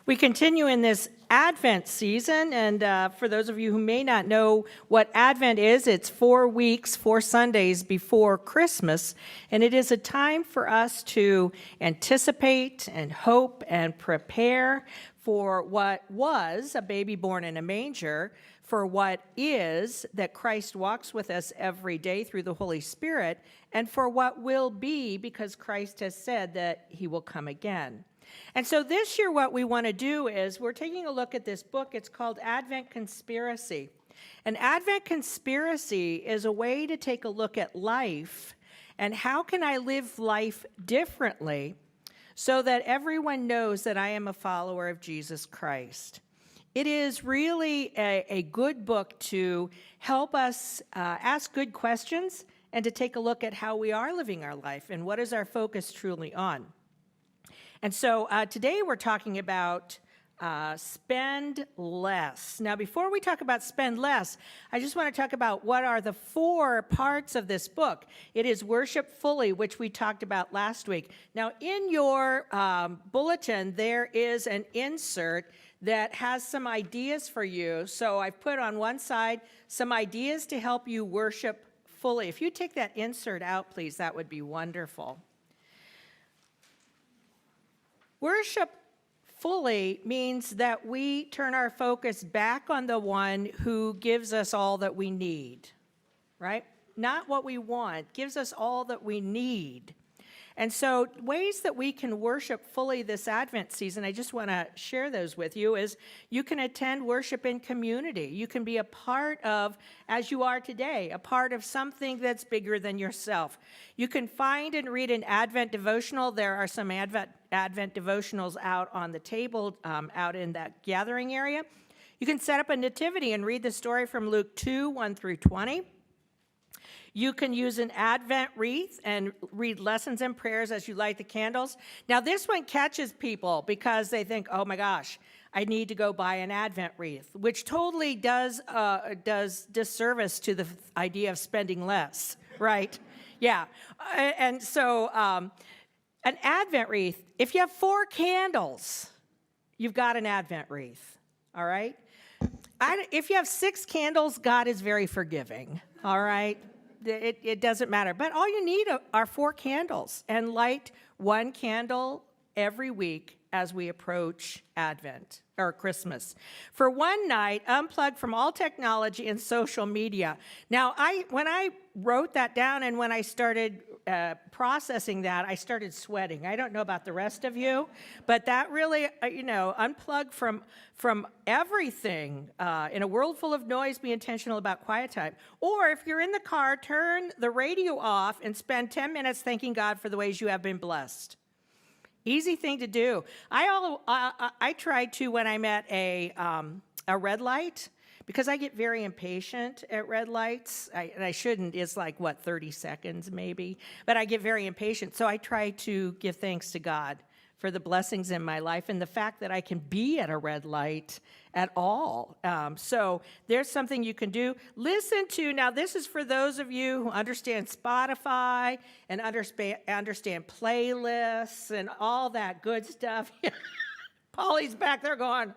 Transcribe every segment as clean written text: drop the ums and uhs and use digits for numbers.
We continue in this Advent season, and for those of you who may not know what Advent is, it's 4 weeks, 4 Sundays before Christmas, and it is a time for us to anticipate and hope and prepare for what was a baby born in a manger, for what is that Christ walks with us every day through the Holy Spirit, and for what will be because Christ has said that he will come again. And so this year what we want to do is we're taking a look at this book. It's called Advent Conspiracy. And Advent Conspiracy is a way to take a look at life and how can I live life differently so that everyone knows that I am a follower of Jesus Christ. It is really a good book to help us ask good questions and to take a look at how we are living our life and what is our focus truly on. And so today we're talking about spend less. Now, before we talk about spend less, I just want to talk about what are the 4 parts of this book. It is worship fully, which we talked about last week. Now, in your bulletin, there is an insert that has some ideas for you. So I've put on one side some ideas to help you worship fully. If you take that insert out, please, that would be wonderful. Worship fully means that we turn our focus back on the one who gives us all that we need, right? Not what we want, gives us all that we need. And so ways that we can worship fully this Advent season, I just want to share those with you, is you can attend worship in community. You can be a part of, as you are today, a part of something that's bigger than yourself. You can find and read an Advent devotional. There are some Advent devotionals out on the table, out in that gathering area. You can set up a nativity and read the story from Luke 2, 1 through 20. You can use an Advent wreath and read lessons and prayers as you light the candles. Now, this one catches people because they think, oh my gosh, I need to go buy an Advent wreath, which totally does disservice to the idea of spending less, right? Yeah. And so an Advent wreath, if you have 4 candles, you've got an Advent wreath, all right? If you have 6 candles, God is very forgiving, all right? It doesn't matter. But all you need are 4 candles, and light 1 candle every week as we approach Advent or Christmas. For one night, unplug from all technology and social media. Now, when I wrote that down and when I started processing that, I started sweating. I don't know about the rest of you, but that really, unplug from everything. In a world full of noise, be intentional about quiet time. Or if you're in the car, turn the radio off and spend 10 minutes thanking God for the ways you have been blessed. Easy thing to do. I tried to when I'm at a red light, because I get very impatient at red lights, and I shouldn't. It's like, 30 seconds maybe? But I get very impatient. So I try to give thanks to God for the blessings in my life and the fact that I can be at a red light at all. So there's something you can do. Listen to, now this is for those of you who understand Spotify and understand playlists and all that good stuff. Polly's back there going,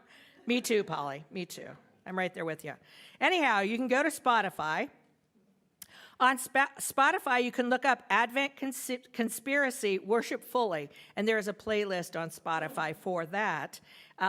me too, Polly, me too. I'm right there with you. Anyhow, you can go to Spotify. On Spotify, you can look up Advent Conspiracy Worship Fully, and there is a playlist on Spotify for that.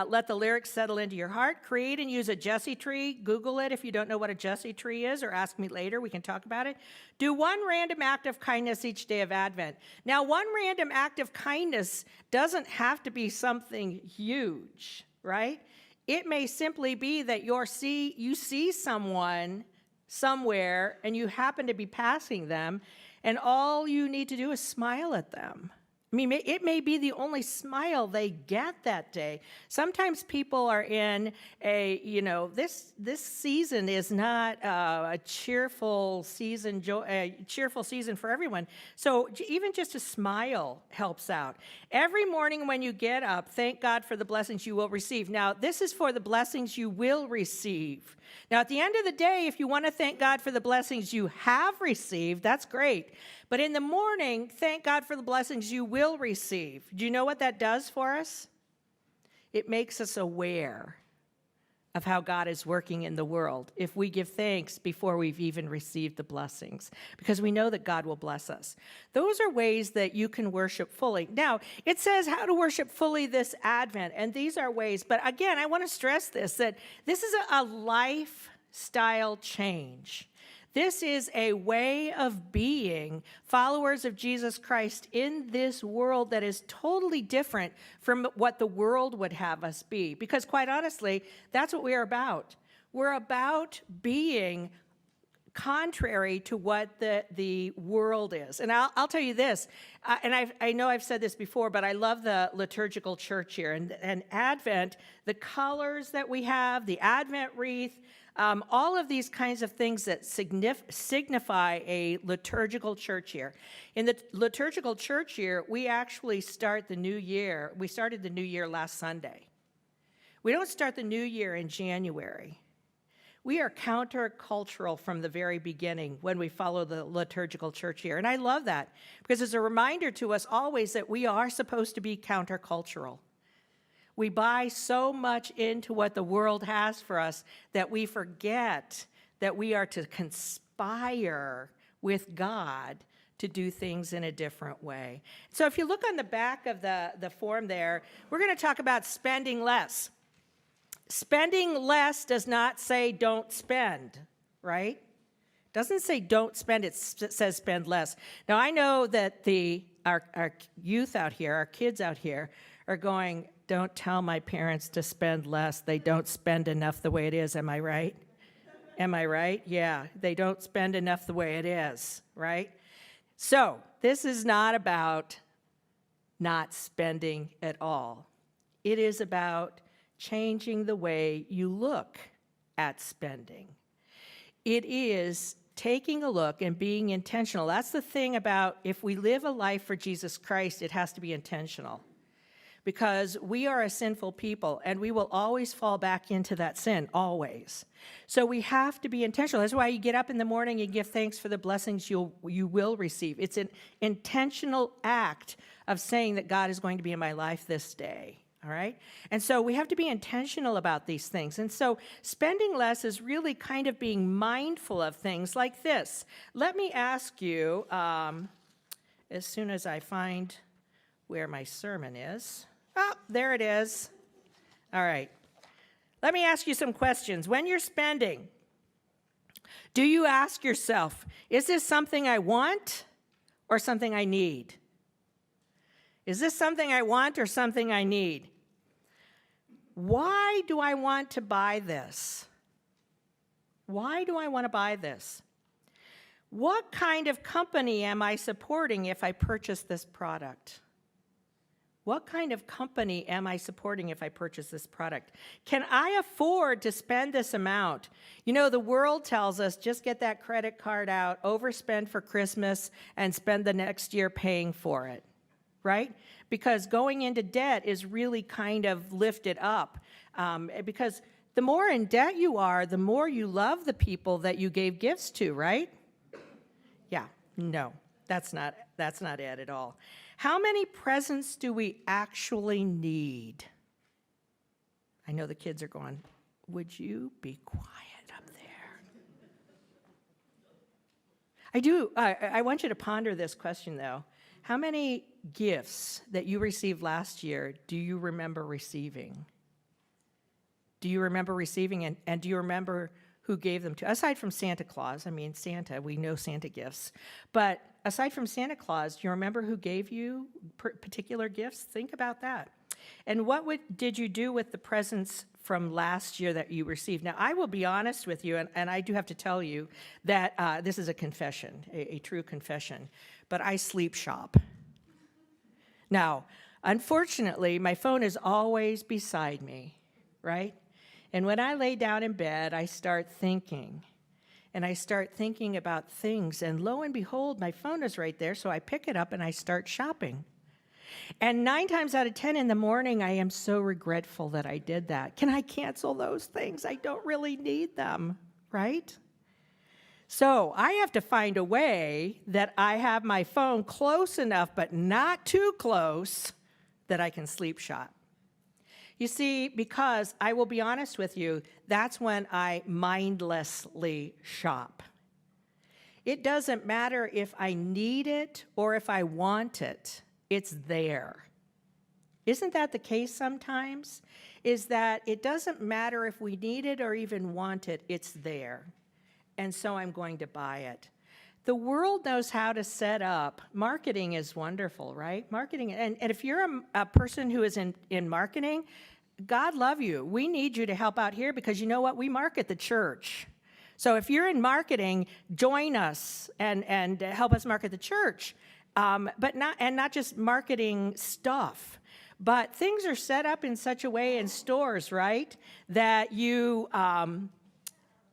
Let the lyrics settle into your heart. Create and use a Jesse tree. Google it if you don't know what a Jesse tree is, or ask me later. We can talk about it. Do 1 random act of kindness each day of Advent. Now, 1 random act of kindness doesn't have to be something huge, right? It may simply be that you see someone somewhere and you happen to be passing them, and all you need to do is smile at them. I mean, it may be the only smile they get that day. Sometimes people are in this season is not a cheerful season for everyone. So even just a smile helps out. Every morning when you get up, thank God for the blessings you will receive. Now, this is for the blessings you will receive. Now, at the end of the day, if you want to thank God for the blessings you have received, that's great. But in the morning, thank God for the blessings you will receive. Do you know what that does for us? it makes us aware of how God is working in the world if we give thanks before we've even received the blessings, because we know that God will bless us. Those are ways that you can worship fully. Now, it says how to worship fully this Advent, and these are ways, but again, I want to stress this, that this is a lifestyle change. This is a way of being followers of Jesus Christ in this world that is totally different from what the world would have us be. Because quite honestly, that's what we are about. We're about being contrary to what the world is. And I'll tell you this, and I know I've said this before, but I love the liturgical church here. And Advent, the colors that we have, the Advent wreath, all of these kinds of things that signify a liturgical church year. In the liturgical church year, we actually start the new year. We started the new year last Sunday. We don't start the new year in January. We are countercultural from the very beginning when we follow the liturgical church year. And I love that because it's a reminder to us always that we are supposed to be countercultural. We buy so much into what the world has for us that we forget that we are to conspire with God to do things in a different way. So if you look on the back of the form there, we're going to talk about spending less. Spending less does not say don't spend, right? It doesn't say don't spend, it says spend less. Now, I know that our youth out here, our kids out here, are going, don't tell my parents to spend less. They don't spend enough the way it is. Am I right? Am I right? Yeah, they don't spend enough the way it is, right? So this is not about not spending at all. It is about changing the way you look at spending. It is taking a look and being intentional. That's the thing about if we live a life for Jesus Christ, it has to be intentional. Because we are a sinful people, and we will always fall back into that sin, always. So we have to be intentional. That's why you get up in the morning and give thanks for the blessings you will receive. It's an intentional act of saying that God is going to be in my life this day, all right? And so we have to be intentional about these things. And so spending less is really kind of being mindful of things like this. Let me ask you, as soon as I find where my sermon is. Oh, there it is. All right. Let me ask you some questions. When you're spending, do you ask yourself, is this something I want or something I need? Is this something I want or something I need? Why do I want to buy this? Why do I want to buy this? What kind of company am I supporting if I purchase this product? What kind of company am I supporting if I purchase this product? Can I afford to spend this amount? You know, the world tells us just get that credit card out, overspend for Christmas, and spend the next year paying for it, right? Because going into debt is really kind of lifted up. Because the more in debt you are, the more you love the people that you gave gifts to, right? Yeah, no, that's not it at all. How many presents do we actually need? I know the kids are going, would you be quiet up there? I want you to ponder this question, though. How many gifts that you received last year do you remember receiving? Do you remember receiving, and do you remember who gave them to? Aside from Santa Claus, I mean, Santa, we know Santa gifts. But aside from Santa Claus, do you remember who gave you particular gifts? Think about that. And what did you do with the presents from last year that you received? Now, I will be honest with you, and I do have to tell you that this is a confession, a true confession, but I sleep shop. Now, unfortunately, my phone is always beside me, right? And when I lay down in bed, I start thinking. And I start thinking about things. And lo and behold, my phone is right there. So I pick it up and I start shopping. And 9 times out of 10 in the morning, I am so regretful that I did that. Can I cancel those things? I don't really need them, right? So I have to find a way that I have my phone close enough, but not too close, that I can sleep shop. You see, because I will be honest with you, that's when I mindlessly shop. It doesn't matter if I need it or if I want it, it's there. Isn't that the case sometimes? Is that it doesn't matter if we need it or even want it, it's there. And so I'm going to buy it. The world knows how to set up. Marketing is wonderful, right? Marketing, and if you're a person who is in marketing, God love you. We need you to help out here because you know what? We market the church. So if you're in marketing, join us and help us market the church. But not just marketing stuff. But things are set up in such a way in stores, right, that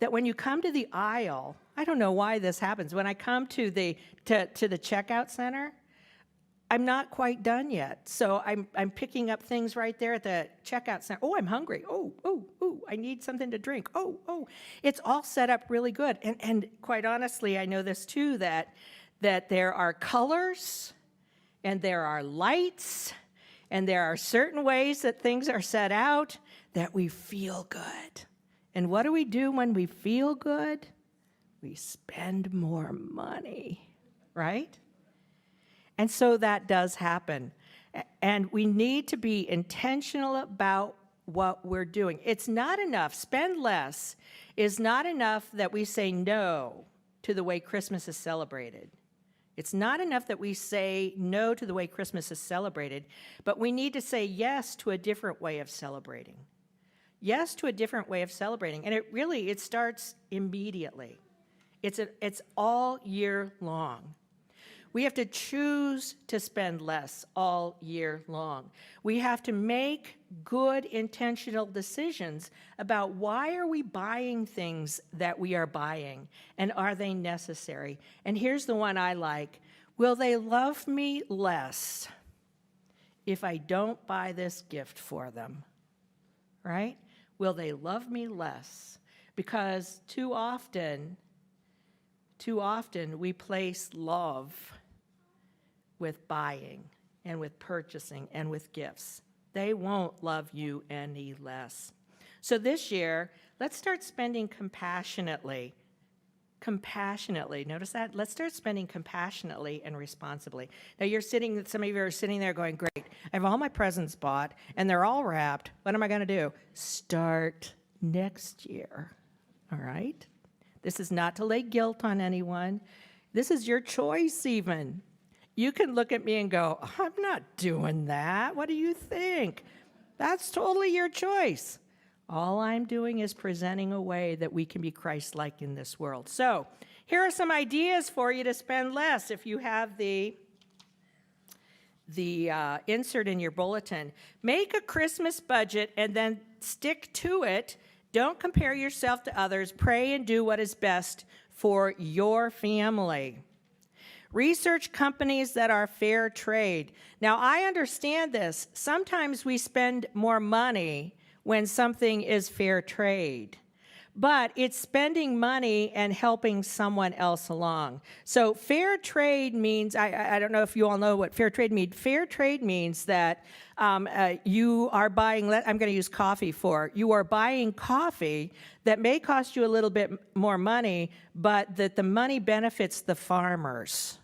that when you come to the aisle, I don't know why this happens. When I come to the checkout center, I'm not quite done yet. So I'm picking up things right there at the checkout center. Oh, I'm hungry. Oh, I need something to drink. Oh. It's all set up really good. And quite honestly, I know this too, that there are colors and there are lights and there are certain ways that things are set out that we feel good. And what do we do when we feel good? We spend more money, right? And so that does happen. And we need to be intentional about what we're doing. It's not enough. Spend less is not enough that we say no to the way Christmas is celebrated. It's not enough that we say no to the way Christmas is celebrated, but we need to say yes to a different way of celebrating. Yes to a different way of celebrating. And it starts immediately. It's all year long. We have to choose to spend less all year long. We have to make good intentional decisions about why are we buying things that we are buying, and are they necessary? And here's the one I like. Will they love me less if I don't buy this gift for them? Right? Will they love me less? Because too often we place love with buying and with purchasing and with gifts. They won't love you any less. So this year, let's start spending compassionately. Notice that? Let's start spending compassionately and responsibly. Now some of you are sitting there going, great, I have all my presents bought and they're all wrapped. What am I going to do? Start next year, all right? This is not to lay guilt on anyone. This is your choice even. You can look at me and go, I'm not doing that. What do you think? That's totally your choice. All I'm doing is presenting a way that we can be Christ-like in this world. So here are some ideas for you to spend less. If you have the insert in your bulletin, make a Christmas budget and then stick to it. Don't compare yourself to others. Pray and do what is best for your family. Research companies that are fair trade. Now, I understand this. Sometimes we spend more money when something is fair trade, but it's spending money and helping someone else along. So fair trade means, I don't know if you all know what fair trade means. Fair trade means that you are buying, I'm going to use coffee you are buying coffee that may cost you a little bit more money, but that the money benefits the farmers.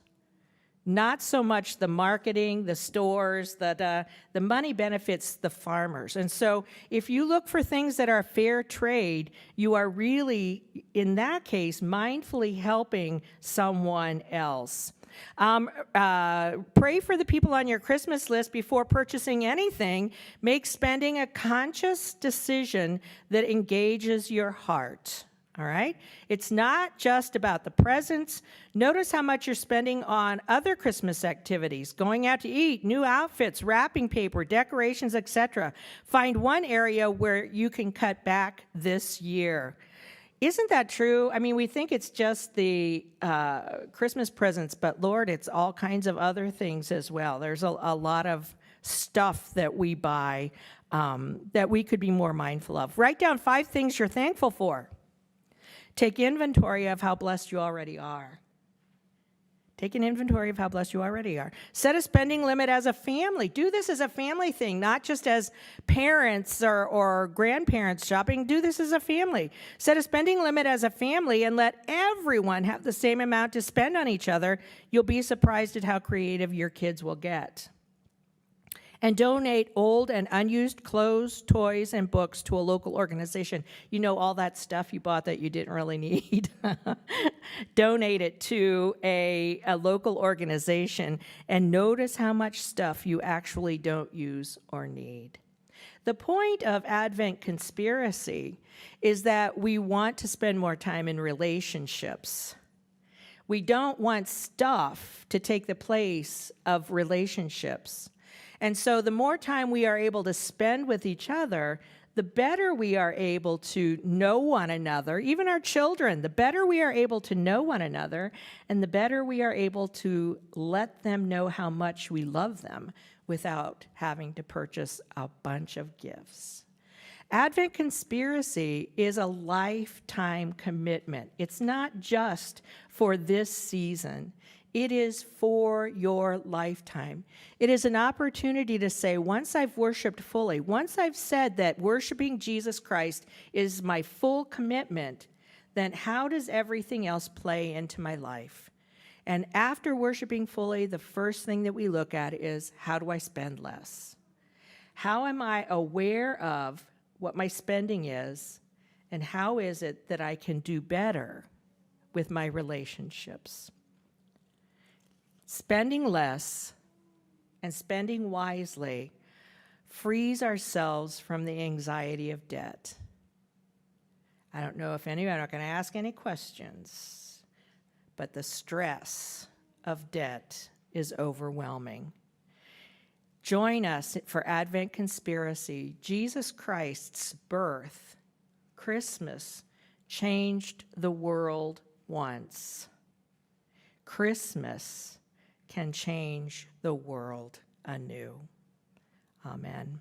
Not so much the marketing, the stores, the money benefits the farmers. And so if you look for things that are fair trade, you are really, in that case, mindfully helping someone else. Pray for the people on your Christmas list before purchasing anything. Make spending a conscious decision that engages your heart. All right? It's not just about the presents. Notice how much you're spending on other Christmas activities, going out to eat, new outfits, wrapping paper, decorations, etc. Find one area where you can cut back this year. Isn't that true? I mean, we think it's just the Christmas presents, but Lord, it's all kinds of other things as well. There's a lot of stuff that we buy that we could be more mindful of. Write down 5 things you're thankful for. Take inventory of how blessed you already are. Take an inventory of how blessed you already are. Set a spending limit as a family. Do this as a family thing, not just as parents or grandparents shopping. Do this as a family. Set a spending limit as a family and let everyone have the same amount to spend on each other. You'll be surprised at how creative your kids will get. And donate old and unused clothes, toys, and books to a local organization. You know, all that stuff you bought that you didn't really need. Donate it to a local organization and notice how much stuff you actually don't use or need. The point of Advent conspiracy is that we want to spend more time in relationships. We don't want stuff to take the place of relationships. And so the more time we are able to spend with each other, the better we are able to know one another, even our children, the better we are able to know one another, and the better we are able to let them know how much we love them without having to purchase a bunch of gifts. Advent conspiracy is a lifetime commitment. It's not just for this season. It is for your lifetime. It is an opportunity to say, once I've worshiped fully, once I've said that worshiping Jesus Christ is my full commitment, then how does everything else play into my life? And after worshiping fully, the first thing that we look at is, how do I spend less? How am I aware of what my spending is, and how is it that I can do better with my relationships? Spending less and spending wisely frees ourselves from the anxiety of debt. I don't know if I'm not going to ask any questions, but the stress of debt is overwhelming. Join us for Advent Conspiracy. Jesus Christ's birth, Christmas, changed the world once. Christmas can change the world anew. Amen.